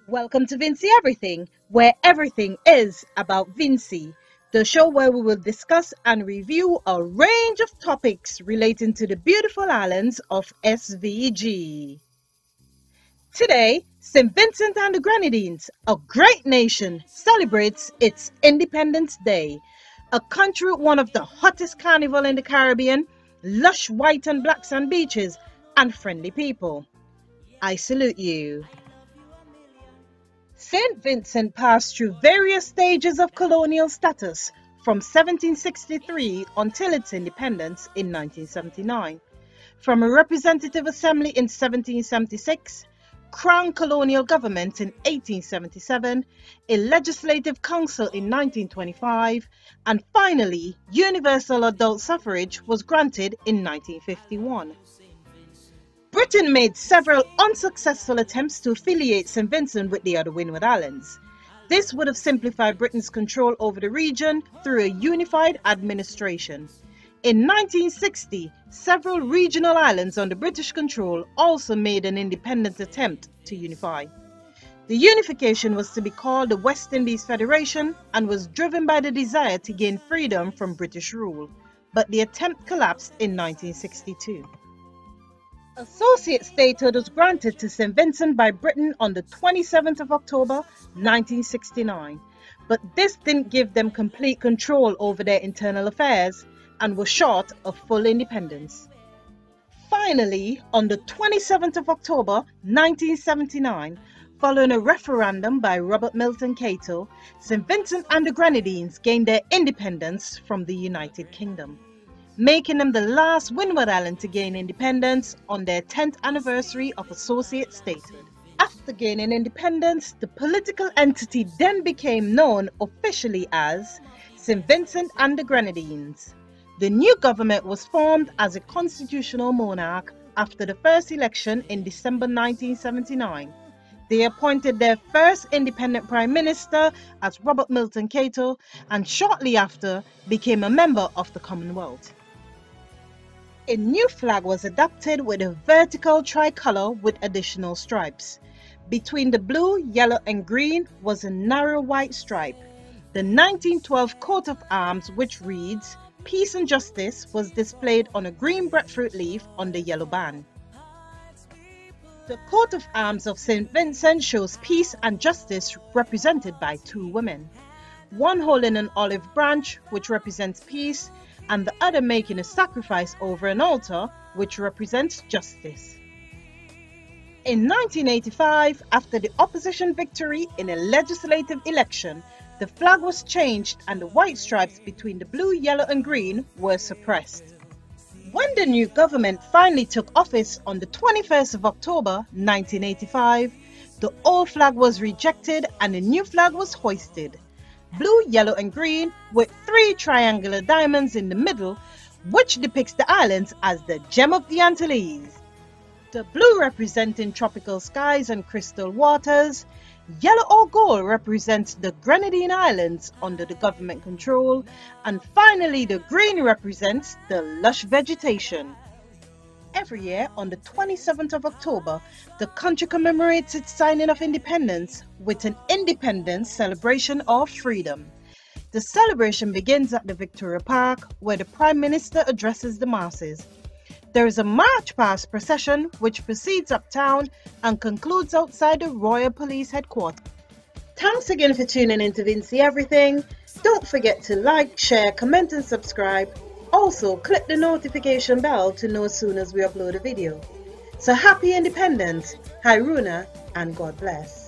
Welcome to Vincy Everything, where everything is about Vincy, the show where we will discuss and review a range of topics relating to the beautiful islands of SVG. Today, St. Vincent and the Grenadines, a great nation, celebrates its Independence Day, a country with one of the hottest carnival in the Caribbean, lush white and black sand beaches, and friendly people. I salute you. St. Vincent passed through various stages of colonial status from 1763 until its independence in 1979. From a representative assembly in 1776, Crown colonial government in 1877, a legislative council in 1925, and finally, universal adult suffrage was granted in 1951. Britain made several unsuccessful attempts to affiliate St. Vincent with the other Windward Islands. This would have simplified Britain's control over the region through a unified administration. In 1960, several regional islands under British control also made an independent attempt to unify. The unification was to be called the West Indies Federation and was driven by the desire to gain freedom from British rule, but the attempt collapsed in 1962. Associate statehood was granted to St. Vincent by Britain on the 27th of October 1969, but this didn't give them complete control over their internal affairs and was short of full independence. Finally, on the 27th of October 1979, following a referendum by Robert Milton Cato, St. Vincent and the Grenadines gained their independence from the United Kingdom, making them the last Windward Island to gain independence on their 10th anniversary of associate statehood. After gaining independence, the political entity then became known officially as St. Vincent and the Grenadines. The new government was formed as a constitutional monarch after the first election in December 1979. They appointed their first independent prime minister as Robert Milton Cato and shortly after became a member of the Commonwealth. A new flag was adopted with a vertical tricolour with additional stripes. Between the blue, yellow and green was a narrow white stripe. The 1912 coat of arms, which reads Peace and Justice, was displayed on a green breadfruit leaf on the yellow band. The coat of arms of St. Vincent shows peace and justice represented by two women, one holding an olive branch, which represents peace, and the other making a sacrifice over an altar, which represents justice. In 1985, after the opposition victory in a legislative election, the flag was changed and the white stripes between the blue, yellow and green were suppressed. When the new government finally took office on the 21st of October 1985, the old flag was rejected and a new flag was hoisted. Blue, yellow and green with three triangular diamonds in the middle, which depicts the islands as the gem of the Antilles. The blue representing tropical skies and crystal waters, yellow or gold represents the Grenadine Islands under the government control, and finally the green represents the lush vegetation. Every year on the 27th of October, the country commemorates its signing of independence with an independence celebration of freedom. The celebration begins at the Victoria Park, where the Prime Minister addresses the masses. There is a march past procession which proceeds uptown and concludes outside the Royal Police Headquarters. Thanks again for tuning in to Vincy Everything. Don't forget to like, share, comment and subscribe. Also, click the notification bell to know as soon as we upload a video. So happy independence, Hairuna, and God bless.